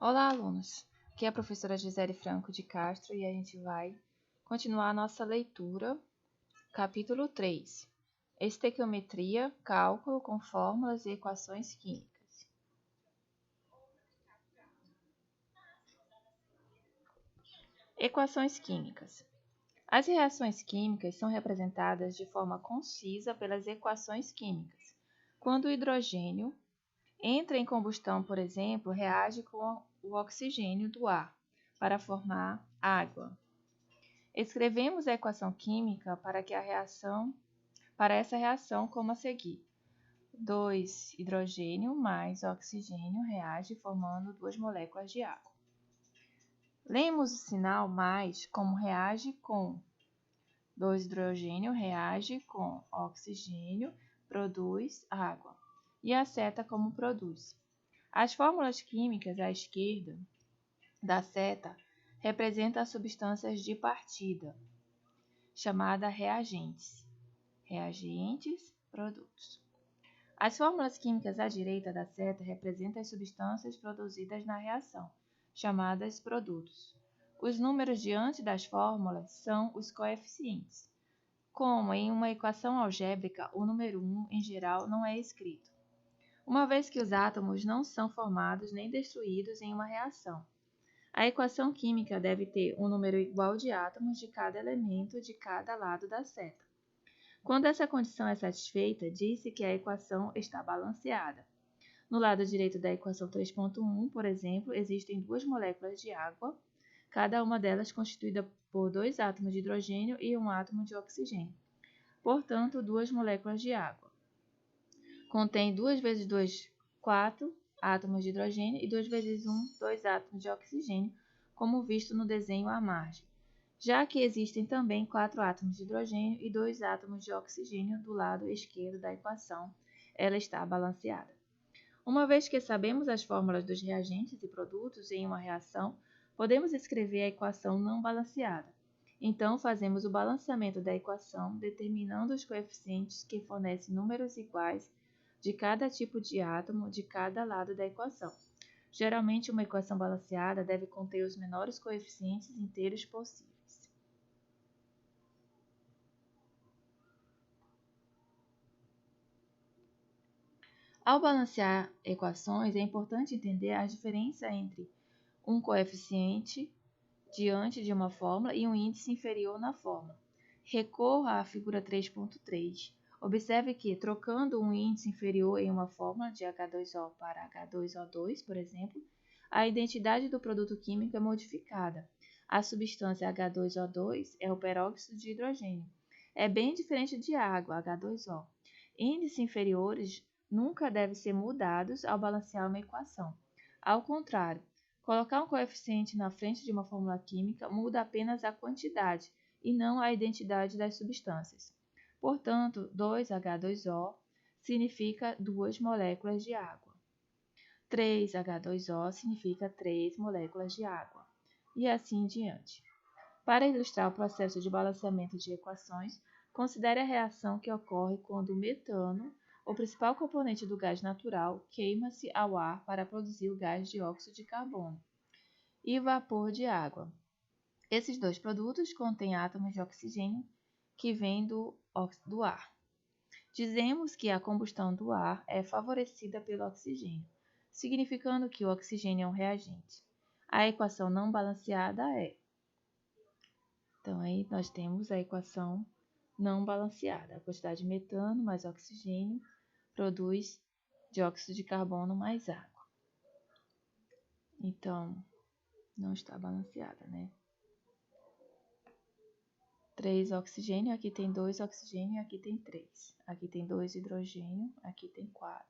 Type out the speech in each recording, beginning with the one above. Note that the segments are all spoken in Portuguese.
Olá, alunos! Aqui é a professora Gisele Franco de Castro e a gente vai continuar a nossa leitura, capítulo 3, Estequiometria, cálculo com fórmulas e equações químicas. Equações químicas. As reações químicas são representadas de forma concisa pelas equações químicas. Quando o hidrogênio entra em combustão, por exemplo, reage com o oxigênio do ar para formar água. Escrevemos a equação química para essa reação como a seguir. 2 hidrogênio mais oxigênio reage formando 2 moléculas de água. Lemos o sinal mais como reage com 2 hidrogênio reage com oxigênio, produz água. E a seta como produz. As fórmulas químicas à esquerda da seta representam as substâncias de partida, chamada reagentes. Reagentes, produtos. As fórmulas químicas à direita da seta representam as substâncias produzidas na reação, chamadas produtos. Os números diante das fórmulas são os coeficientes. Como em uma equação algébrica, o número 1, em geral, não é escrito, uma vez que os átomos não são formados nem destruídos em uma reação. A equação química deve ter um número igual de átomos de cada elemento de cada lado da seta. Quando essa condição é satisfeita, diz-se que a equação está balanceada. No lado direito da equação 3.1, por exemplo, existem 2 moléculas de água, cada uma delas constituída por 2 átomos de hidrogênio e 1 átomo de oxigênio. Portanto, 2 moléculas de água. Contém 2 vezes 2, 4 átomos de hidrogênio e 2 vezes 1, 2 átomos de oxigênio, como visto no desenho à margem. Já que existem também 4 átomos de hidrogênio e 2 átomos de oxigênio do lado esquerdo da equação, ela está balanceada. Uma vez que sabemos as fórmulas dos reagentes e produtos em uma reação, podemos escrever a equação não balanceada. Então, fazemos o balanceamento da equação, determinando os coeficientes que fornecem números iguais de cada tipo de átomo de cada lado da equação. Geralmente, uma equação balanceada deve conter os menores coeficientes inteiros possíveis. Ao balancear equações, é importante entender a diferença entre um coeficiente diante de uma fórmula e um índice inferior na fórmula. Recorra à figura 3.3. Observe que, trocando um índice inferior em uma fórmula de H2O para H2O2, por exemplo, a identidade do produto químico é modificada. A substância H2O2 é o peróxido de hidrogênio. É bem diferente de água, H2O. Índices inferiores nunca devem ser mudados ao balancear uma equação. Ao contrário, colocar um coeficiente na frente de uma fórmula química muda apenas a quantidade e não a identidade das substâncias. Portanto, 2H2O significa 2 moléculas de água. 3H2O significa 3 moléculas de água. E assim em diante. Para ilustrar o processo de balanceamento de equações, considere a reação que ocorre quando o metano, o principal componente do gás natural, queima-se ao ar para produzir o gás dióxido de carbono e vapor de água. Esses 2 produtos contêm átomos de oxigênio que vêm do ar. Dizemos que a combustão do ar é favorecida pelo oxigênio, significando que o oxigênio é um reagente. A equação não balanceada é. Então, aí nós temos a equação não balanceada. A quantidade de metano mais oxigênio produz dióxido de carbono mais água. Então, não está balanceada, né? 3 oxigênio, aqui tem 2 oxigênio, aqui tem 3. Aqui tem 2 hidrogênio, aqui tem 4.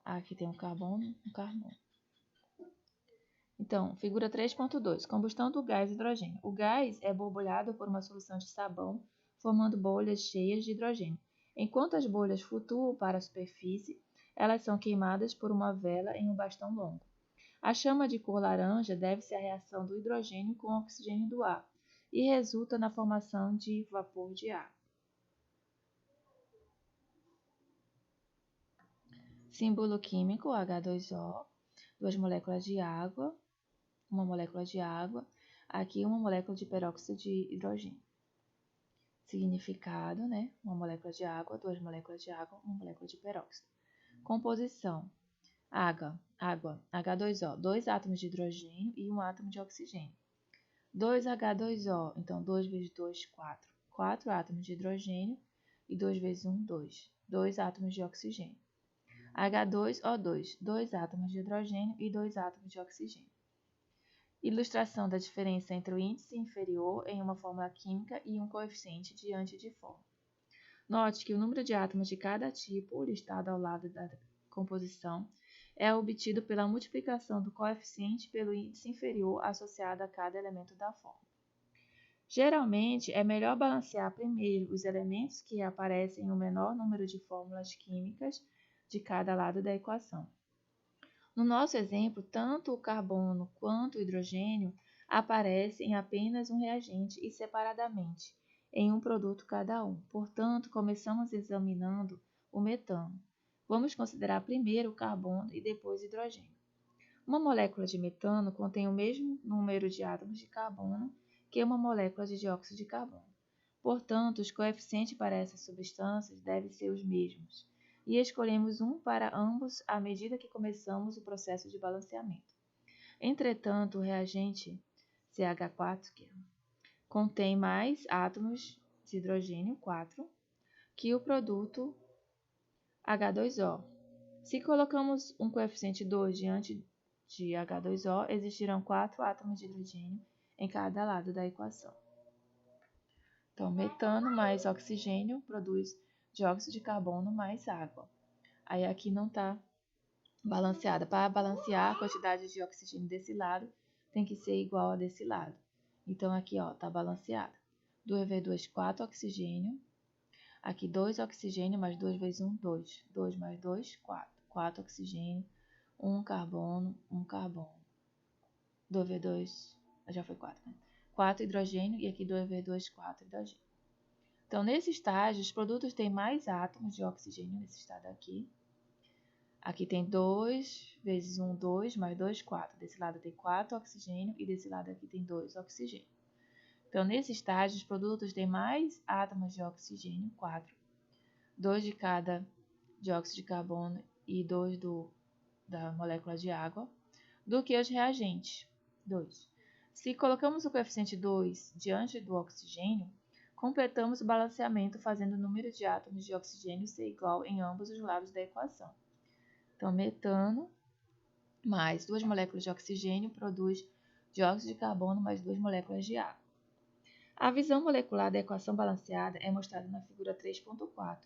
Aqui tem um carbono, um carbono. Então, figura 3.2, combustão do gás hidrogênio. O gás é borbulhado por uma solução de sabão, formando bolhas cheias de hidrogênio. Enquanto as bolhas flutuam para a superfície, elas são queimadas por uma vela em um bastão longo. A chama de cor laranja deve-se à reação do hidrogênio com o oxigênio do ar e resulta na formação de vapor de água. Símbolo químico H2O. 2 moléculas de água, uma molécula de água, aqui uma molécula de peróxido de hidrogênio. Significado, né? Uma molécula de água, 2 moléculas de água, uma molécula de peróxido. Composição: água, H2O, 2 átomos de hidrogênio e 1 átomo de oxigênio. 2H2O, então 2 vezes 2, 4. 4 átomos de hidrogênio e 2 vezes 1, 2. 2 átomos de oxigênio. H2O2, 2 átomos de hidrogênio e 2 átomos de oxigênio. Ilustração da diferença entre o índice inferior em uma fórmula química e um coeficiente diante de fórmula. Note que o número de átomos de cada tipo, listado ao lado da composição, é obtido pela multiplicação do coeficiente pelo índice inferior associado a cada elemento da fórmula. Geralmente, é melhor balancear primeiro os elementos que aparecem no menor número de fórmulas químicas de cada lado da equação. No nosso exemplo, tanto o carbono quanto o hidrogênio aparecem em apenas um reagente e separadamente, em um produto cada um. Portanto, começamos examinando o metano. Vamos considerar primeiro o carbono e depois o hidrogênio. Uma molécula de metano contém o mesmo número de átomos de carbono que uma molécula de dióxido de carbono. Portanto, os coeficientes para essas substâncias devem ser os mesmos, e escolhemos um para ambos à medida que começamos o processo de balanceamento. Entretanto, o reagente CH4 contém mais átomos de hidrogênio 4 que o produto H2O. Se colocamos um coeficiente 2 diante de H2O, existirão 4 átomos de hidrogênio em cada lado da equação. Então, metano mais oxigênio produz dióxido de carbono mais água. Aí aqui não está balanceada. Para balancear a quantidade de oxigênio desse lado, tem que ser igual a desse lado. Então, aqui está balanceada. 2 vezes 2, 4 oxigênio. Aqui 2 oxigênio mais 2 vezes 1, 2. 2 mais 2, 4. 4 oxigênio, 1 carbono, 1 carbono. 2 vezes 2, já foi 4, né? 4 hidrogênio e aqui 2 vezes 2, 4 hidrogênio. Então, nesse estágio, os produtos têm mais átomos de oxigênio, nesse estado aqui. Aqui tem 2 vezes 1, 2, mais 2, 4. Desse lado tem 4 oxigênio e desse lado aqui tem 2 oxigênio. Então, nesse estágio, os produtos têm mais átomos de oxigênio, 4. 2 de cada dióxido de carbono e 2 da molécula de água, do que os reagentes, 2. Se colocamos o coeficiente 2 diante do oxigênio, completamos o balanceamento fazendo o número de átomos de oxigênio ser igual em ambos os lados da equação. Então, metano mais 2 moléculas de oxigênio produz dióxido de carbono mais 2 moléculas de água. A visão molecular da equação balanceada é mostrada na figura 3.4.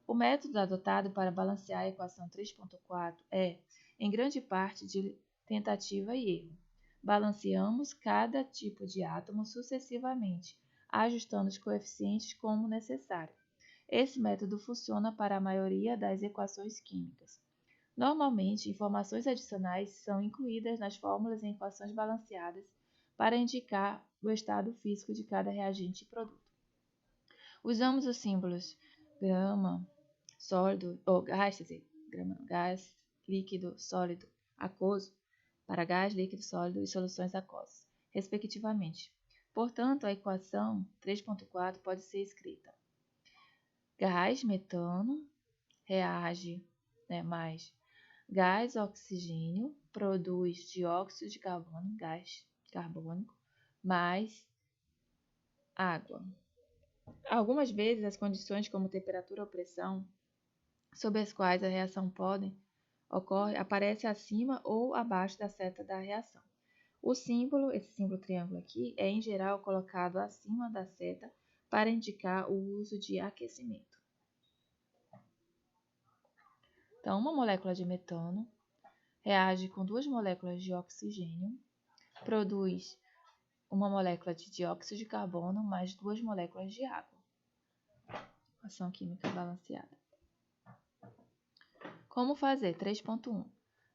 O método adotado para balancear a equação 3.4 é, em grande parte, de tentativa e erro. Balanceamos cada tipo de átomo sucessivamente, ajustando os coeficientes como necessário. Esse método funciona para a maioria das equações químicas. Normalmente, informações adicionais são incluídas nas fórmulas em equações balanceadas para indicar o estado físico de cada reagente e produto. Usamos os símbolos grama, sólido, ou gás, gás, líquido, sólido, aquoso, para gás, líquido, sólido e soluções aquosas, respectivamente. Portanto, a equação 3.4 pode ser escrita: gás metano reage mais gás oxigênio produz dióxido de carbono, gás carbônico, mais água. Algumas vezes as condições como temperatura ou pressão sob as quais a reação ocorre aparece acima ou abaixo da seta da reação. O símbolo, esse símbolo triângulo aqui, é em geral colocado acima da seta para indicar o uso de aquecimento. Então, uma molécula de metano reage com 2 moléculas de oxigênio, produz uma molécula de dióxido de carbono mais 2 moléculas de água. Equação química balanceada. Como fazer? 3.1.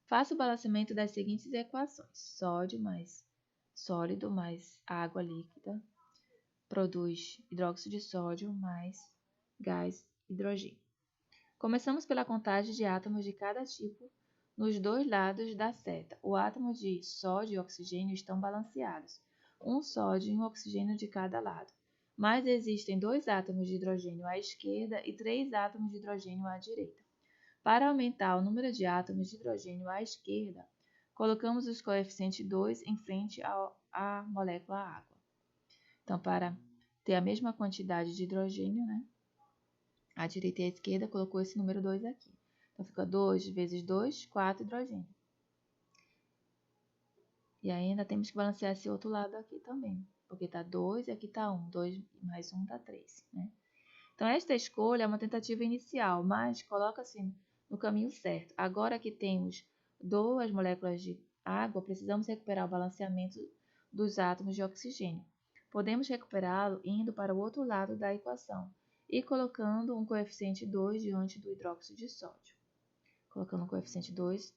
Faça o balanceamento das seguintes equações. Sódio mais sólido mais água líquida produz hidróxido de sódio mais gás hidrogênio. Começamos pela contagem de átomos de cada tipo nos dois lados da seta. O átomo de sódio e oxigênio estão balanceados, um sódio e um oxigênio de cada lado. Mas existem 2 átomos de hidrogênio à esquerda e 3 átomos de hidrogênio à direita. Para aumentar o número de átomos de hidrogênio à esquerda, colocamos os coeficientes 2 em frente à molécula água. Então, para ter a mesma quantidade de hidrogênio, né, à direita e à esquerda, colocou esse número 2 aqui. Então, fica 2 vezes 2, 4 hidrogênio. E ainda temos que balancear esse outro lado aqui também, porque está 2 e aqui está 1. 2 mais 1 dá 3, né? Então, esta escolha é uma tentativa inicial, mas coloca-se no caminho certo. Agora que temos 2 moléculas de água, precisamos recuperar o balanceamento dos átomos de oxigênio. Podemos recuperá-lo indo para o outro lado da equação e colocando um coeficiente 2 diante do hidróxido de sódio. Colocando o coeficiente 2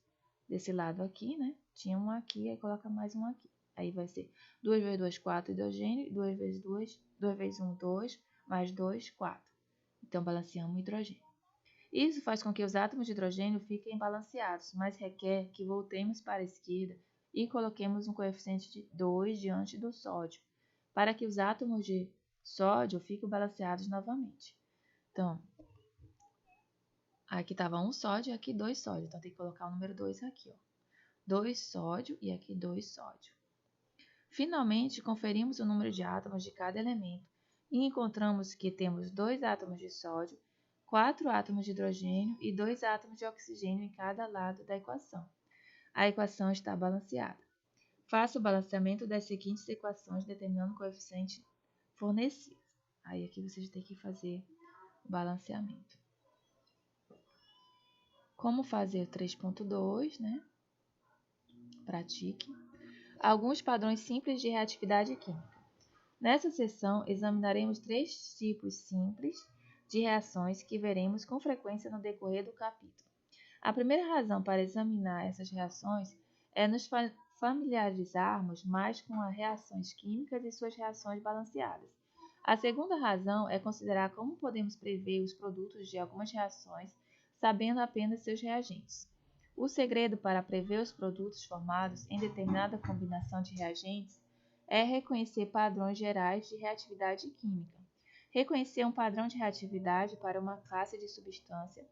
desse lado aqui, né? Tinha um aqui, aí coloca mais um aqui. Aí vai ser 2 vezes 2, 4 hidrogênio, 2 vezes 2, 2 vezes 1, 2, mais 2, 4. Então, balanceamos o hidrogênio. Isso faz com que os átomos de hidrogênio fiquem balanceados, mas requer que voltemos para a esquerda e coloquemos um coeficiente de 2 diante do sódio, para que os átomos de sódio fiquem balanceados novamente. Então, aqui estava 1 sódio e aqui 2 sódio. Então, tem que colocar o número 2 aqui, ó. 2 sódio e aqui 2 sódio. Finalmente, conferimos o número de átomos de cada elemento e encontramos que temos 2 átomos de sódio, 4 átomos de hidrogênio e 2 átomos de oxigênio em cada lado da equação. A equação está balanceada. Faça o balanceamento das seguintes equações determinando o coeficiente fornecido. Aí aqui vocês têm que fazer o balanceamento. Como fazer o 3.2, né? Pratique. Alguns padrões simples de reatividade química. Nessa seção, examinaremos 3 tipos simples de reações que veremos com frequência no decorrer do capítulo. A primeira razão para examinar essas reações é nos familiarizarmos mais com as reações químicas e suas reações balanceadas. A segunda razão é considerar como podemos prever os produtos de algumas reações sabendo apenas seus reagentes. O segredo para prever os produtos formados em determinada combinação de reagentes é reconhecer padrões gerais de reatividade química. Reconhecer um padrão de reatividade para uma classe de substância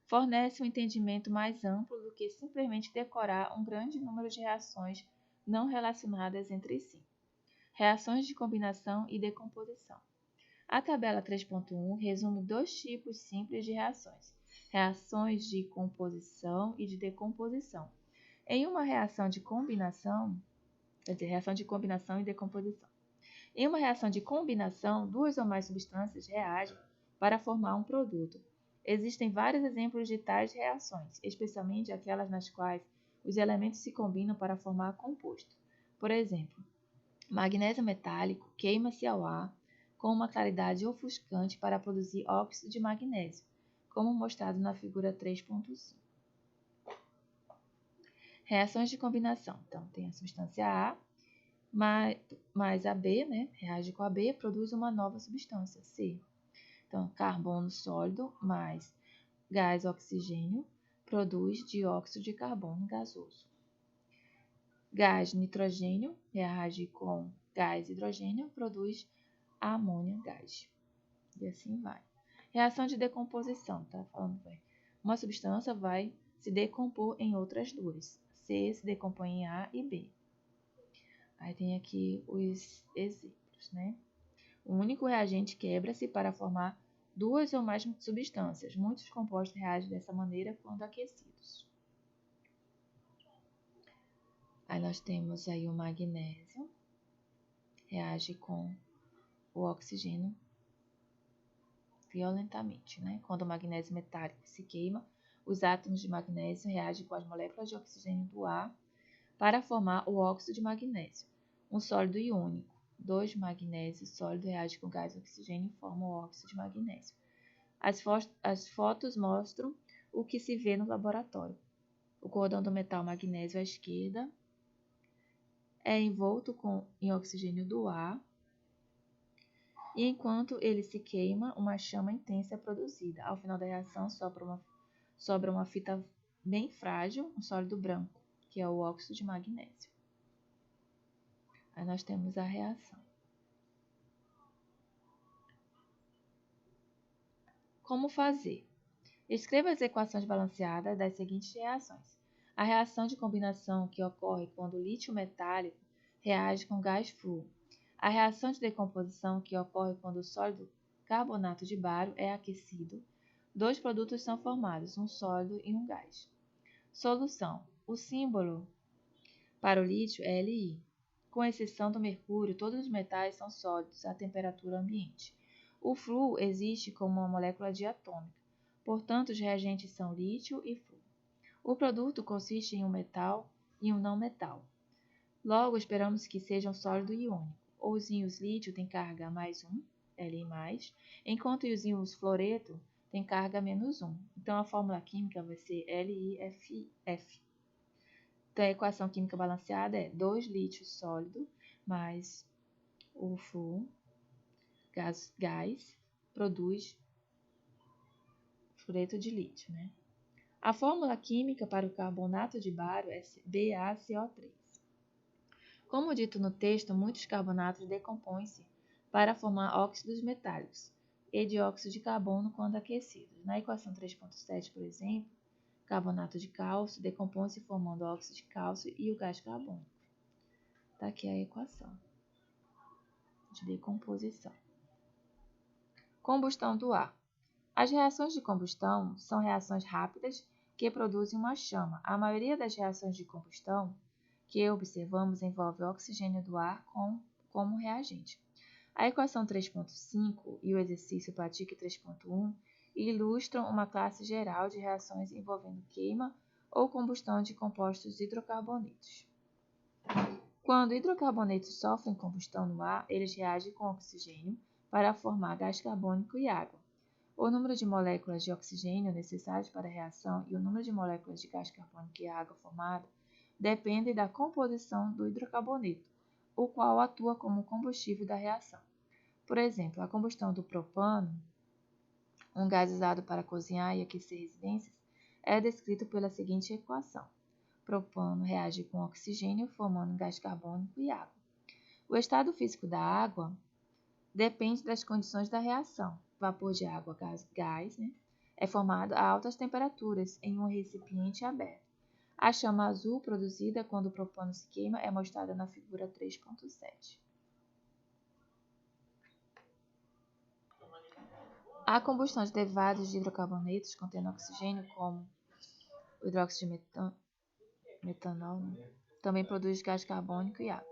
fornece um entendimento mais amplo do que simplesmente decorar um grande número de reações não relacionadas entre si. Reações de combinação e decomposição. A tabela 3.1 resume 2 tipos simples de reações: reações de composição e de decomposição. Em uma reação de combinação, reação de combinação e decomposição. Em uma reação de combinação, 2 ou mais substâncias reagem para formar um produto. Existem vários exemplos de tais reações, especialmente aquelas nas quais os elementos se combinam para formar composto. Por exemplo, magnésio metálico queima-se ao ar com uma claridade ofuscante para produzir óxido de magnésio, como mostrado na figura 3.5. Reações de combinação. Então, tem a substância A, mais a B, né? Reage com a B, produz uma nova substância, C. Então, carbono sólido mais gás oxigênio produz dióxido de carbono gasoso. Gás nitrogênio reage com gás hidrogênio, produz amônia gás. E assim vai. Reação de decomposição, tá falando, uma substância vai se decompor em outras duas. C se decompõe em A e B. Aí tem aqui os exemplos, né? O único reagente quebra-se para formar 2 ou mais substâncias. Muitos compostos reagem dessa maneira quando aquecidos. Aí nós temos aí o magnésio, reage com o oxigênio violentamente, né? Quando o magnésio metálico se queima, os átomos de magnésio reagem com as moléculas de oxigênio do ar para formar o óxido de magnésio, um sólido iônico. 2 magnésio sólido reagem com gás oxigênio e formam o óxido de magnésio. As fotos mostram o que se vê no laboratório. O cordão do metal magnésio à esquerda é envolto em oxigênio do ar, e enquanto ele se queima, uma chama intensa é produzida. Ao final da reação, sobra uma fita bem frágil, um sólido branco, que é o óxido de magnésio. Aí nós temos a reação. Como fazer? Escreva as equações balanceadas das seguintes reações. A reação de combinação que ocorre quando o lítio metálico reage com gás flúor. A reação de decomposição que ocorre quando o sólido carbonato de bário é aquecido. Dois produtos são formados, um sólido e um gás. Solução. O símbolo para o lítio é Li. Com exceção do mercúrio, todos os metais são sólidos a temperatura ambiente. O flúor existe como uma molécula diatômica. Portanto, os reagentes são lítio e flúor. O produto consiste em um metal e um não metal. Logo, esperamos que seja um sólido iônico. Os íons lítio têm carga mais 1, Li+, enquanto os íons fluoreto têm carga menos 1. Então, a fórmula química vai ser LiFF. Então, a equação química balanceada é 2 lítio sólido mais o flúor, gás, produz fluoreto de lítio, né? A fórmula química para o carbonato de bário é BaCO3. Como dito no texto, muitos carbonatos decompõem-se para formar óxidos metálicos e dióxido de carbono quando aquecidos. Na equação 3.7, por exemplo, carbonato de cálcio decompõe-se formando óxido de cálcio e o gás carbônico. Está aqui a equação de decomposição. Combustão do ar. As reações de combustão são reações rápidas que produzem uma chama. A maioria das reações de combustão que observamos envolve o oxigênio do ar como reagente. A equação 3.5 e o exercício Platique 3.1 ilustram uma classe geral de reações envolvendo queima ou combustão de compostos hidrocarbonetos. Quando hidrocarbonetos sofrem combustão no ar, eles reagem com oxigênio para formar gás carbônico e água. O número de moléculas de oxigênio necessárias para a reação e o número de moléculas de gás carbônico e água formada dependem da composição do hidrocarboneto, o qual atua como combustível da reação. Por exemplo, a combustão do propano, um gás usado para cozinhar e aquecer residências, é descrito pela seguinte equação. Propano reage com oxigênio, formando gás carbônico e água. O estado físico da água depende das condições da reação. Vapor de água, gás, é formado a altas temperaturas em um recipiente aberto. A chama azul produzida quando o propano se queima é mostrada na figura 3.7. A combustão de derivados de hidrocarbonetos contendo oxigênio, como o hidróxido de metanol, também produz gás carbônico e água.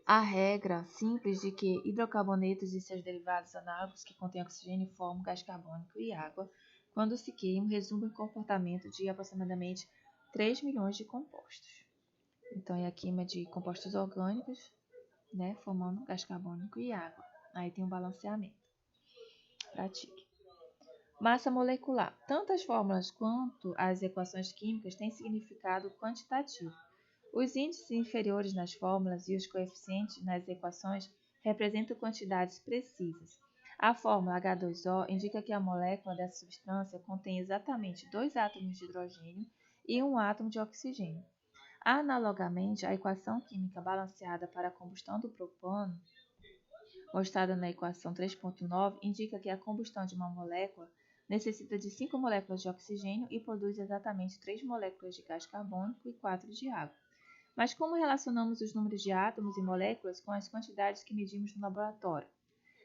A regra simples de que hidrocarbonetos e seus derivados análogos que contêm oxigênio formam gás carbônico e água quando se queimam resume o comportamento de aproximadamente 3 milhões de compostos. Então, é a queima de compostos orgânicos, formando gás carbônico e água. Aí tem um balanceamento. Pratique. Massa molecular. Tanto as fórmulas quanto as equações químicas têm significado quantitativo. Os índices inferiores nas fórmulas e os coeficientes nas equações representam quantidades precisas. A fórmula H2O indica que a molécula dessa substância contém exatamente 2 átomos de hidrogênio e 1 átomo de oxigênio. Analogamente, a equação química balanceada para a combustão do propano, mostrada na equação 3.9, indica que a combustão de uma molécula necessita de 5 moléculas de oxigênio e produz exatamente 3 moléculas de gás carbônico e 4 de água. Mas como relacionamos os números de átomos e moléculas com as quantidades que medimos no laboratório?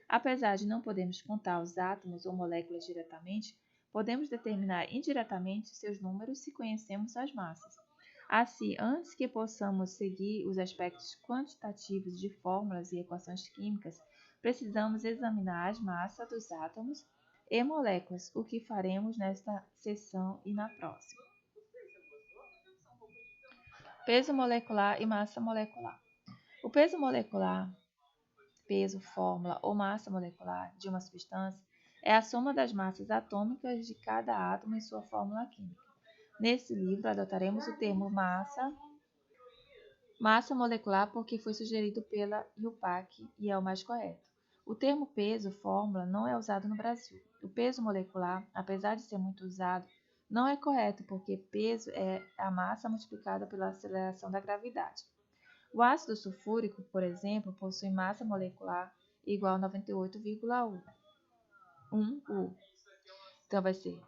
Apesar de não podermos contar os átomos ou moléculas diretamente, podemos determinar indiretamente seus números se conhecemos as massas. Assim, antes que possamos seguir os aspectos quantitativos de fórmulas e equações químicas, precisamos examinar as massas dos átomos e moléculas, o que faremos nesta sessão e na próxima. Peso molecular e massa molecular. O peso molecular, peso, fórmula ou massa molecular de uma substância é a soma das massas atômicas de cada átomo em sua fórmula química. Nesse livro, adotaremos o termo massa molecular porque foi sugerido pela IUPAC e é o mais correto. O termo peso, fórmula, não é usado no Brasil. O peso molecular, apesar de ser muito usado, não é correto, porque peso é a massa multiplicada pela aceleração da gravidade. O ácido sulfúrico, por exemplo, possui massa molecular igual a 98,1 U. Então, vai ser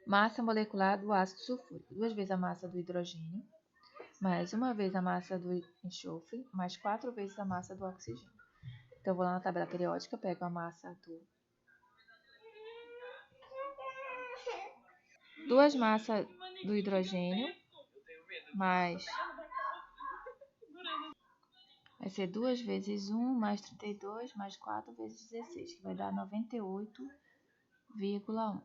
massa molecular do ácido sulfúrico, 2 vezes a massa do hidrogênio, mais 1 vez a massa do enxofre, mais 4 vezes a massa do oxigênio. Então, eu vou lá na tabela periódica, pego a massa do... 2 massas do hidrogênio, mais... Vai ser 2 vezes 1, mais 32, mais 4 vezes 16, que vai dar 98,1.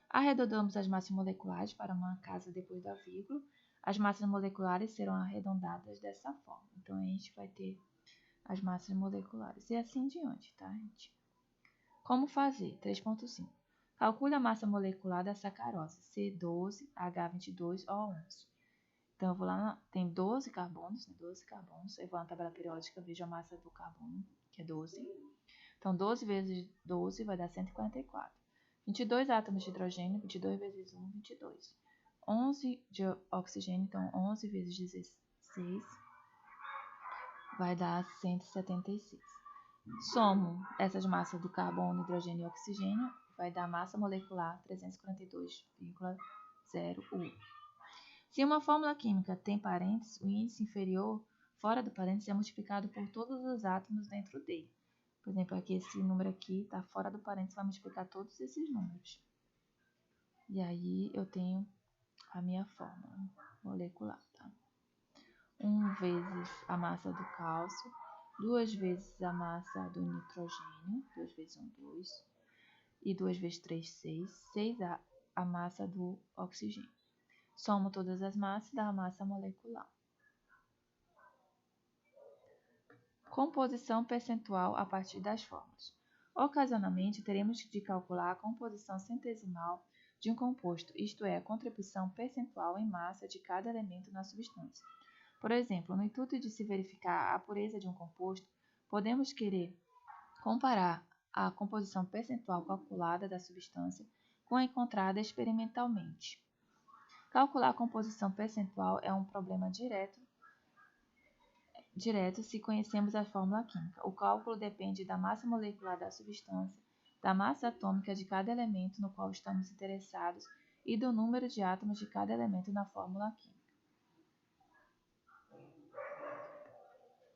Arredondamos as massas moleculares para uma casa depois da vírgula. As massas moleculares serão arredondadas dessa forma. Então, a gente vai ter as massas moleculares. E assim em diante, tá, gente? Como fazer? 3.5. Calcule a massa molecular da sacarose, C12H22O11. Então, eu vou lá, tem 12 carbonos, né? 12 carbonos. Eu vou na tabela periódica, vejo a massa do carbono, que é 12. Então, 12 vezes 12 vai dar 144. 22 átomos de hidrogênio, 22 vezes 1, 22. 11 de oxigênio, então 11 vezes 16 vai dar 176. Somo essas massas do carbono, hidrogênio e oxigênio, vai dar massa molecular 342,0 U. Se uma fórmula química tem parênteses, o índice inferior fora do parênteses é multiplicado por todos os átomos dentro dele. Por exemplo, aqui esse número aqui está fora do parênteses, vai multiplicar todos esses números. E aí eu tenho a minha fórmula molecular, tá? 1 vezes a massa do cálcio, 2 vezes a massa do nitrogênio, 2 vezes 1, 2, e 2 vezes 3, 6, 6 a massa do oxigênio. Somo todas as massas da massa molecular. Composição percentual a partir das fórmulas. Ocasionalmente, teremos de calcular a composição centesimal de um composto, isto é, a contribuição percentual em massa de cada elemento na substância. Por exemplo, no intuito de se verificar a pureza de um composto, podemos querer comparar a composição percentual calculada da substância com a encontrada experimentalmente. Calcular a composição percentual é um problema direto se conhecemos a fórmula química. O cálculo depende da massa molecular da substância, da massa atômica de cada elemento no qual estamos interessados e do número de átomos de cada elemento na fórmula química.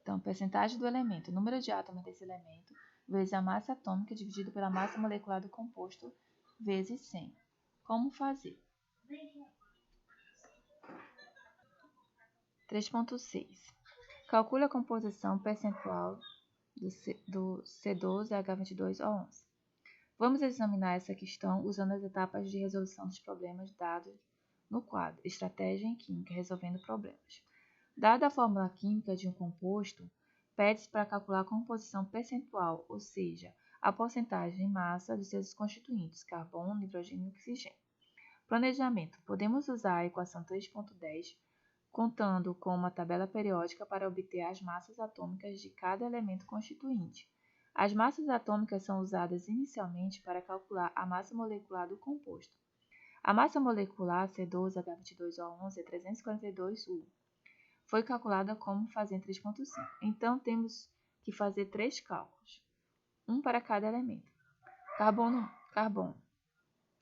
Então, percentagem do elemento, o número de átomos desse elemento, vezes a massa atômica dividido pela massa molecular do composto, vezes 100. Como fazer? 3.6. Calcule a composição percentual do C12H22O11. Vamos examinar essa questão usando as etapas de resolução dos problemas dados no quadro Estratégia em Química, resolvendo problemas. Dada a fórmula química de um composto, pede-se para calcular a composição percentual, ou seja, a porcentagem em massa dos seus constituintes, carbono, hidrogênio e oxigênio. Planejamento. Podemos usar a equação 3.10, contando com uma tabela periódica para obter as massas atômicas de cada elemento constituinte. As massas atômicas são usadas inicialmente para calcular a massa molecular do composto. A massa molecular C12H22O11 é 342 U. Foi calculada como fazendo 3.5. Então, temos que fazer 3 cálculos, um para cada elemento. Carbono.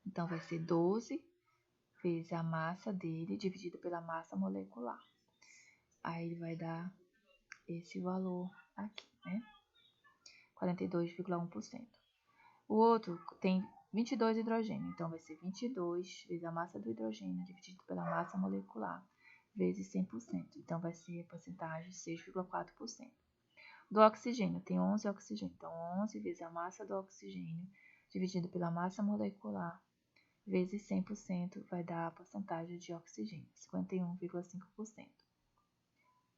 Então, vai ser 12 vezes a massa dele dividido pela massa molecular. Aí, ele vai dar esse valor aqui, né? 42,1%. O outro tem 22 hidrogênio, então vai ser 22 vezes a massa do hidrogênio dividido pela massa molecular, vezes 100%. Então, vai ser a porcentagem de 6,4%. Do oxigênio, tem 11 oxigênio. Então, 11 vezes a massa do oxigênio dividido pela massa molecular, vezes 100%, vai dar a porcentagem de oxigênio, 51,5%.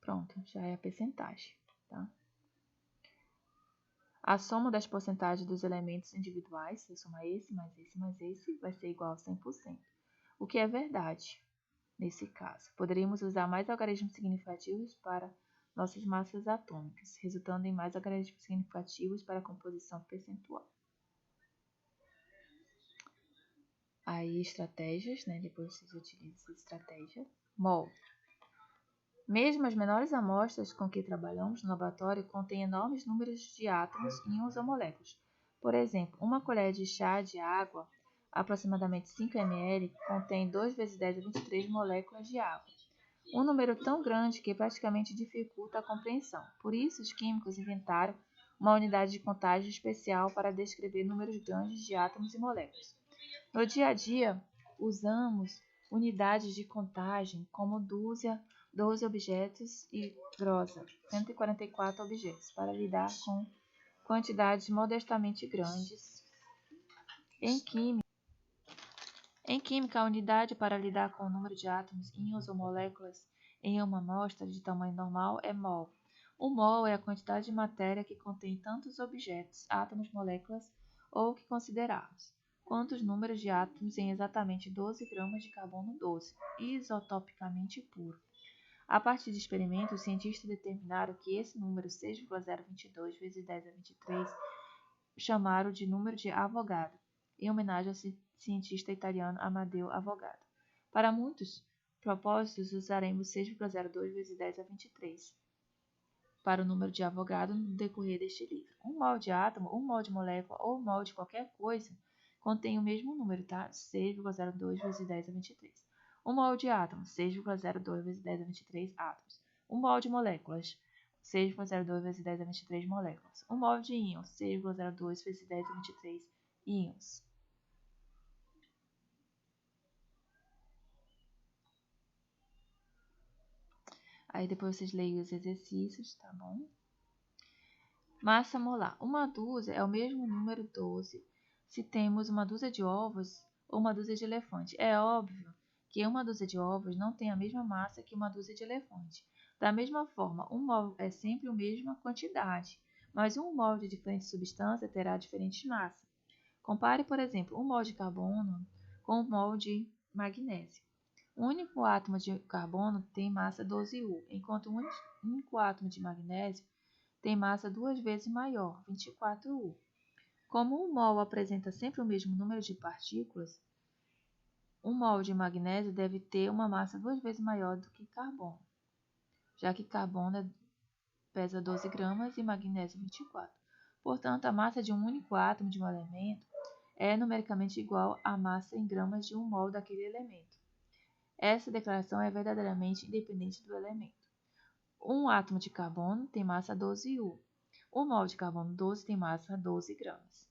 Pronto, já é a percentagem, tá? A soma das porcentagens dos elementos individuais, se eu somar esse, mais esse, mais esse, vai ser igual a 100%. O que é verdade nesse caso. Poderíamos usar mais algarismos significativos para nossas massas atômicas, resultando em mais algarismos significativos para a composição percentual. Aí, estratégias, né? Depois vocês utilizam essa estratégia. MOL. Mesmo as menores amostras com que trabalhamos no laboratório contêm enormes números de átomos, íons ou moléculas. Por exemplo, uma colher de chá de água, aproximadamente 5 ml, contém 2 vezes 10 a 23 moléculas de água. Um número tão grande que praticamente dificulta a compreensão. Por isso, os químicos inventaram uma unidade de contagem especial para descrever números grandes de átomos e moléculas. No dia a dia, usamos unidades de contagem como dúzia, 12 objetos e grossa, 144 objetos, para lidar com quantidades modestamente grandes. Em química, a unidade para lidar com o número de átomos, íons ou moléculas em uma amostra de tamanho normal é mol. O mol é a quantidade de matéria que contém tantos objetos, átomos, moléculas ou que considerarmos, quanto os números de átomos em exatamente 12 gramas de carbono 12, isotopicamente puro. A partir de experimentos, os cientistas determinaram que esse número 6,022 vezes 10 a 23 chamaram de número de Avogadro, em homenagem ao cientista italiano Amadeo Avogadro. Para muitos propósitos, usaremos 6,02 vezes 10 a 23 para o número de Avogadro no decorrer deste livro. Um mol de átomo, um mol de molécula ou um mol de qualquer coisa contém o mesmo número, tá? 6,02 vezes 10 a 23. Um mol de átomo, 6,02 vezes 10 a 23 átomos. Um mol de moléculas, 6,02 vezes 10 a 23 moléculas. Um mol de íons, 6,02 vezes 10 a 23 íons. Aí depois vocês leem os exercícios, tá bom? Massa molar. Uma dúzia é o mesmo número 12 se temos uma dúzia de ovos ou uma dúzia de elefante. É óbvio que uma dúzia de ovos não tem a mesma massa que uma dúzia de elefante. Da mesma forma, um mol é sempre a mesma quantidade, mas um mol de diferente substância terá diferentes massas. Compare, por exemplo, um mol de carbono com um mol de magnésio. O único átomo de carbono tem massa 12U, enquanto o único átomo de magnésio tem massa 2 vezes maior, 24U. Como um mol apresenta sempre o mesmo número de partículas, um mol de magnésio deve ter uma massa 2 vezes maior do que carbono, já que carbono pesa 12 gramas e magnésio 24. Portanto, a massa de um único átomo de um elemento é numericamente igual à massa em gramas de um mol daquele elemento. Essa declaração é verdadeiramente independente do elemento. Um átomo de carbono tem massa 12U. Um mol de carbono 12 tem massa 12 gramas.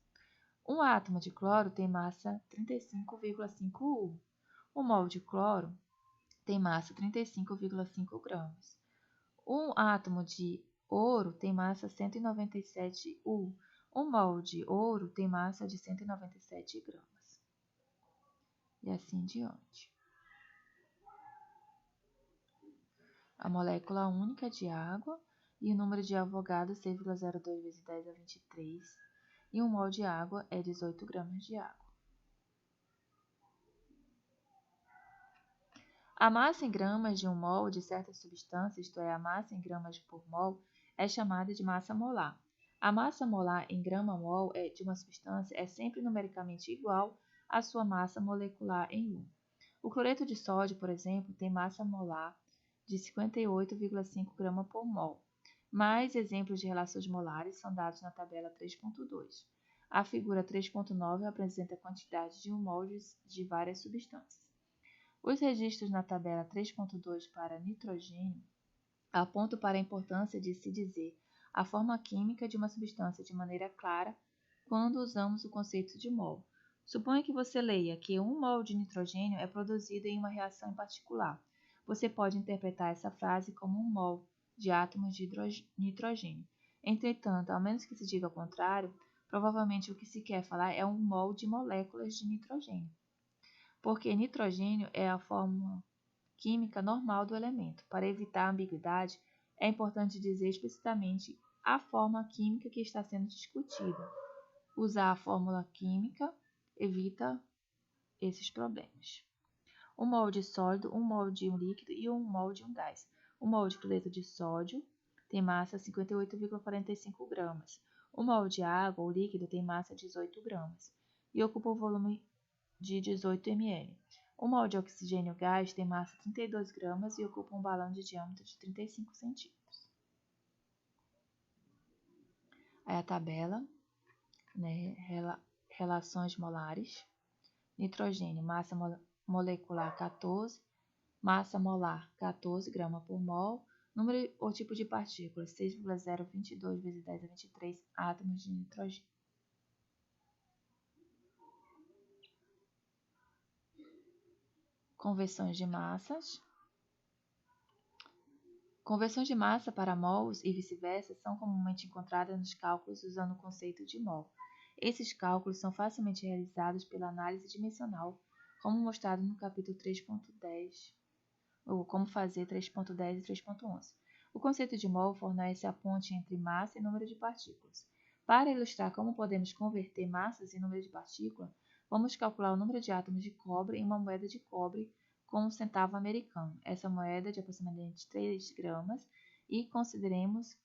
Um átomo de cloro tem massa 35,5U. Um mol de cloro tem massa 35,5 gramas. Um átomo de ouro tem massa 197U. Um mol de ouro tem massa de 197 gramas. E assim diante. A molécula única de água e o número de Avogadro 6,02 vezes 10 a 23. E um mol de água é 18 gramas de água. A massa em gramas de um mol de certa substância, isto é, a massa em gramas por mol, é chamada de massa molar. A massa molar em grama-mol de uma substância é sempre numericamente igual à sua massa molecular em U. O cloreto de sódio, por exemplo, tem massa molar de 58,5 gramas por mol. Mais exemplos de relações molares são dados na tabela 3.2. A figura 3.9 apresenta a quantidade de um mol de várias substâncias. Os registros na tabela 3.2 para nitrogênio apontam para a importância de se dizer a forma química de uma substância de maneira clara quando usamos o conceito de mol. Suponha que você leia que 1 mol de nitrogênio é produzido em uma reação em particular. Você pode interpretar essa frase como 1 mol de átomos de nitrogênio. Entretanto, ao menos que se diga o contrário, provavelmente o que se quer falar é 1 mol de moléculas de nitrogênio, porque nitrogênio é a fórmula química normal do elemento. Para evitar a ambiguidade, é importante dizer explicitamente a forma química que está sendo discutida. Usar a fórmula química evita esses problemas. 1 mol de sólido, 1 mol de um líquido e 1 mol de um gás. 1 mol de cloreto de sódio tem massa 58,45 gramas. 1 mol de água ou líquido tem massa 18 gramas e ocupa o volume de 18 ml. Um mol de oxigênio gás tem massa 32 gramas e ocupa um balão de diâmetro de 35 centímetros. Aí a tabela, né, relações molares. Nitrogênio, massa molecular 14, massa molar 14 gramas por mol, número ou tipo de partículas 6,022 vezes 10 a 23 átomos de nitrogênio. Conversões de massas. Conversões de massa para mols e vice-versa são comumente encontradas nos cálculos usando o conceito de mol. Esses cálculos são facilmente realizados pela análise dimensional, como mostrado no capítulo 3.10, ou como fazer 3.10 e 3.11. O conceito de mol fornece a ponte entre massa e número de partículas. Para ilustrar como podemos converter massas em número de partículas, vamos calcular o número de átomos de cobre em uma moeda de cobre com um centavo americano. Essa moeda é de aproximadamente 3 gramas e consideremos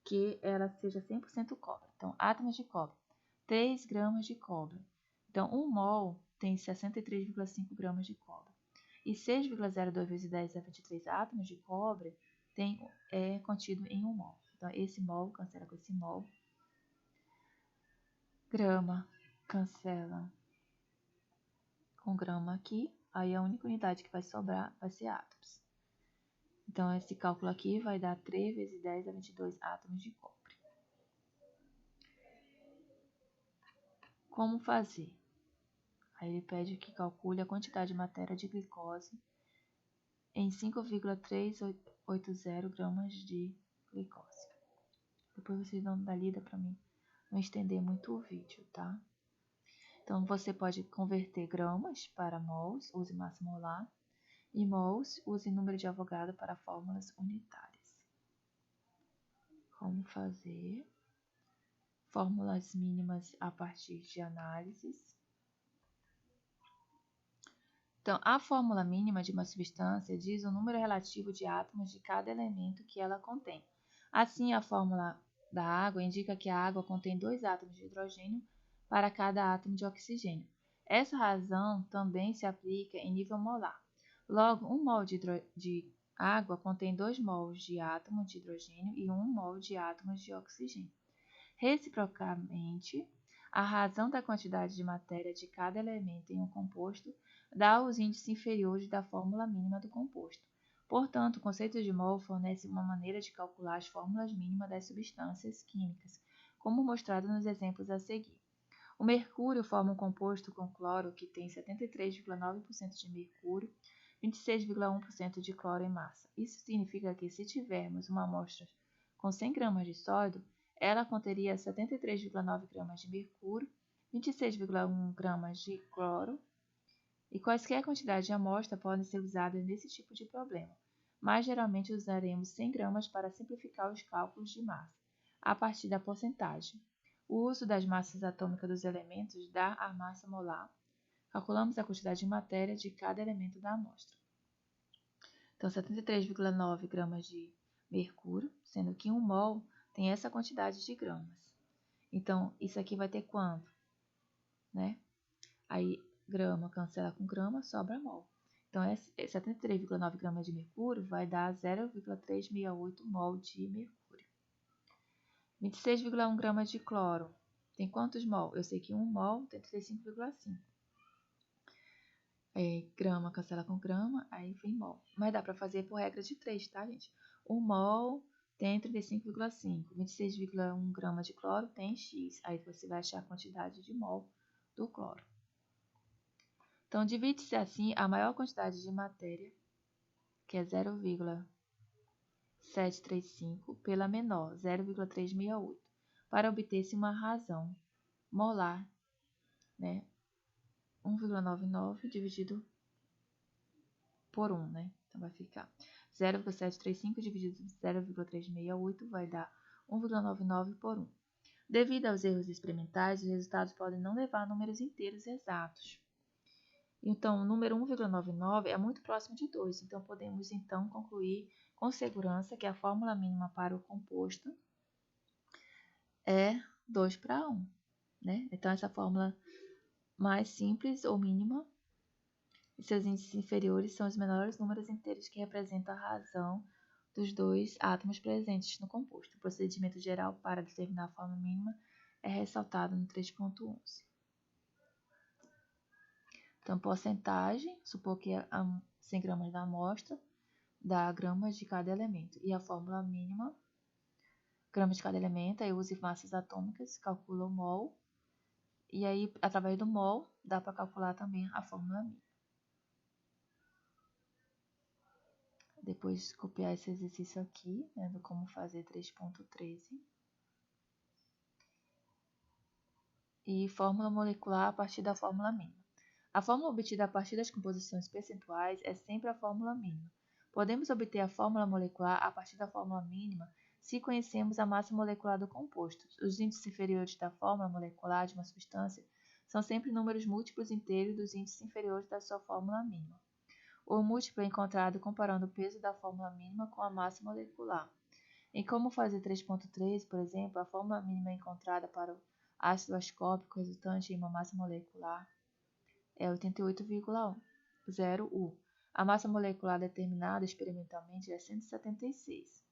que ela seja 100% cobre. Então, átomos de cobre, 3 gramas de cobre. Então, 1 mol tem 63,5 gramas de cobre. E 6,02 vezes 10 a 23 átomos de cobre é contido em 1 mol. Então, esse mol cancela com esse mol. Grama cancela com grama aqui. Aí a única unidade que vai sobrar vai ser átomos. Então, esse cálculo aqui vai dar 3 vezes 10 a 22 átomos de cobre. Como fazer? Aí ele pede que calcule a quantidade de matéria de glicose em 5,380 gramas de glicose. Depois vocês dão uma lida para mim não estender muito o vídeo, tá? Então, você pode converter gramas para mols, use massa molar, e mols, use número de Avogadro para fórmulas unitárias. Como fazer? Fórmulas mínimas a partir de análises. Então, a fórmula mínima de uma substância diz o número relativo de átomos de cada elemento que ela contém. Assim, a fórmula da água indica que a água contém 2 átomos de hidrogênio para cada átomo de oxigênio. Essa razão também se aplica em nível molar. Logo, 1 mol de água contém 2 mols de átomo de hidrogênio e 1 mol de átomos de oxigênio. Reciprocamente, a razão da quantidade de matéria de cada elemento em um composto dá os índices inferiores da fórmula mínima do composto. Portanto, o conceito de mol fornece uma maneira de calcular as fórmulas mínimas das substâncias químicas, como mostrado nos exemplos a seguir. O mercúrio forma um composto com cloro que tem 73,9% de mercúrio, 26,1% de cloro em massa. Isso significa que se tivermos uma amostra com 100 gramas de sódio, ela conteria 73,9 gramas de mercúrio, 26,1 gramas de cloro, e quaisquer quantidades de amostra podem ser usadas nesse tipo de problema, mas geralmente usaremos 100 gramas para simplificar os cálculos de massa, a partir da porcentagem. O uso das massas atômicas dos elementos dá a massa molar. Calculamos a quantidade de matéria de cada elemento da amostra. Então, 73,9 gramas de mercúrio, sendo que 1 mol tem essa quantidade de gramas. Então, isso aqui vai ter quanto? Né? Aí, grama cancela com grama, sobra mol. Então, 73,9 gramas de mercúrio vai dar 0,368 mol de mercúrio. 26,1 gramas de cloro. Tem quantos mol? Eu sei que 1 mol tem 35,5. Grama cancela com grama, aí vem mol. Mas dá para fazer por regra de 3, tá, gente? 1 mol tem 35,5. 26,1 gramas de cloro tem X. Aí você vai achar a quantidade de mol do cloro. Então, divide-se assim a maior quantidade de matéria, que é 0,735, pela menor, 0,368, para obter-se uma razão molar, né? 1,99 dividido por 1, né? Então, vai ficar 0,735 dividido por 0,368 vai dar 1,99 por 1. Devido aos erros experimentais, os resultados podem não levar a números inteiros exatos. Então, o número 1,99 é muito próximo de 2, então podemos então concluir com segurança que a fórmula mínima para o composto é 2 para 1. Né? Então, essa fórmula mais simples ou mínima, e seus índices inferiores são os menores números inteiros que representam a razão dos dois átomos presentes no composto. O procedimento geral para determinar a fórmula mínima é ressaltado no 3.11. Então, porcentagem, supor que é 100 gramas da amostra, dá gramas de cada elemento. E a fórmula mínima, gramas de cada elemento, aí use massas atômicas, calcula o mol. E aí, através do mol, dá para calcular também a fórmula mínima. Depois copiar esse exercício aqui, né, do como fazer 3.13. E fórmula molecular a partir da fórmula mínima. A fórmula obtida a partir das composições percentuais é sempre a fórmula mínima. Podemos obter a fórmula molecular a partir da fórmula mínima se conhecemos a massa molecular do composto. Os índices inferiores da fórmula molecular de uma substância são sempre números múltiplos inteiros dos índices inferiores da sua fórmula mínima. O múltiplo é encontrado comparando o peso da fórmula mínima com a massa molecular. Em como fazer 3.13, por exemplo, a fórmula mínima encontrada para o ácido ascórbico resultante em uma massa molecular é 88,0 U. A massa molecular determinada experimentalmente é 176.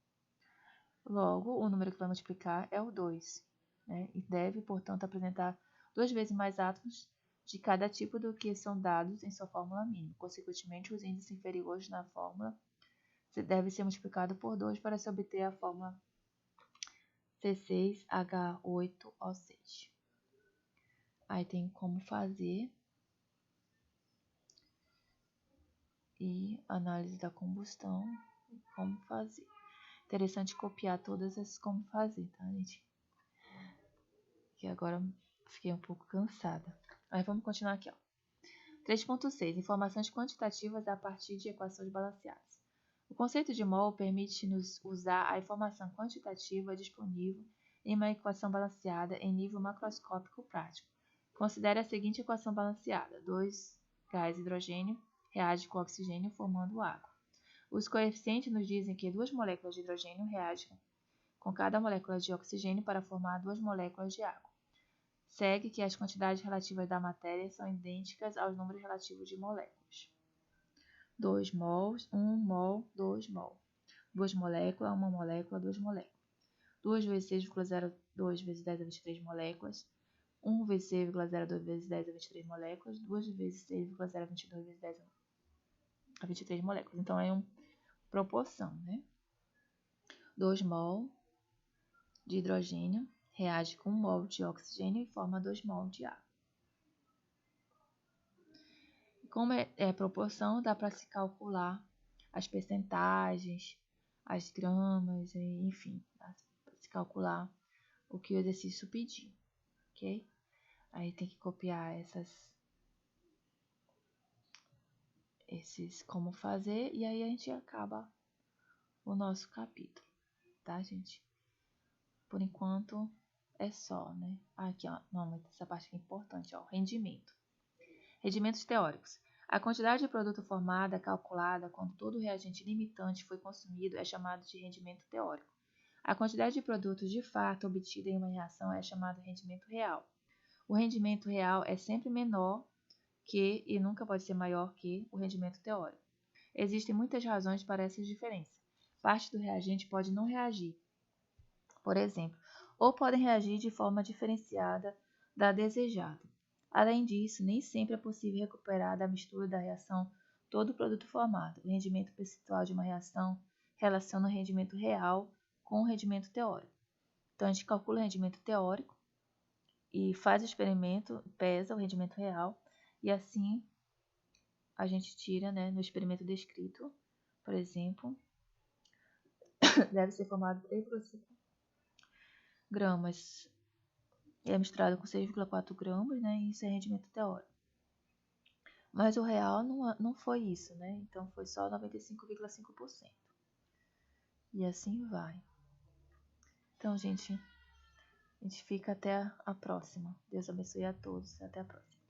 Logo, o número que vai multiplicar é o 2, né? E deve, portanto, apresentar 2 vezes mais átomos de cada tipo do que são dados em sua fórmula mínima. Consequentemente, os índices inferiores na fórmula deve ser multiplicado por 2 para se obter a fórmula C6H8O6. Aí tem como fazer e análise da combustão e como fazer. Interessante copiar todas essas como fazer, tá, gente? Que agora fiquei um pouco cansada. Aí vamos continuar aqui, ó. 3.6. Informações quantitativas a partir de equações balanceadas. O conceito de mol permite-nos usar a informação quantitativa disponível em uma equação balanceada em nível macroscópico prático. Considere a seguinte equação balanceada. 2 gás hidrogênio reagem com oxigênio formando água. Os coeficientes nos dizem que 2 moléculas de hidrogênio reagem com cada molécula de oxigênio para formar 2 moléculas de água. Segue que as quantidades relativas da matéria são idênticas aos números relativos de moléculas. 2 mols, 1 mol, 2 mol. 2 moléculas, 1 molécula, 2 moléculas. 2 vezes 6,02 vezes 10 a 23 moléculas. 1 vezes 6,02 vezes 10 a 23 moléculas. 2 vezes 6,022 vezes 10 a 23 moléculas. Então, é uma proporção, né? 2 mol de hidrogênio reage com 1 mol de oxigênio e forma 2 mol de água. Como é proporção, dá para se calcular as percentagens, as gramas, enfim, dá para se calcular o que o exercício pedir, ok? Aí tem que copiar esses como fazer e aí a gente acaba o nosso capítulo, tá, gente? Por enquanto é só, né? Aqui, ó, não, essa parte aqui é importante, ó, rendimento. Rendimentos teóricos. A quantidade de produto formada, calculada quando todo o reagente limitante foi consumido, é chamado de rendimento teórico. A quantidade de produtos de fato obtida em uma reação é chamado de rendimento real. O rendimento real é sempre menor que e nunca pode ser maior que o rendimento teórico. Existem muitas razões para essas diferenças. Parte do reagente pode não reagir, por exemplo, ou podem reagir de forma diferenciada da desejada. Além disso, nem sempre é possível recuperar da mistura da reação todo o produto formado. O rendimento percentual de uma reação relaciona o rendimento real com o rendimento teórico. Então, a gente calcula o rendimento teórico e faz o experimento, pesa o rendimento real, e assim a gente tira, né, no experimento descrito, por exemplo, deve ser formado 3,5 gramas. É misturado com 6,4 gramas, né? E isso é rendimento teórico. Mas o real não foi isso, né? Então foi só 95,5%. E assim vai. Então, gente, a gente fica até a próxima. Deus abençoe a todos. Até a próxima.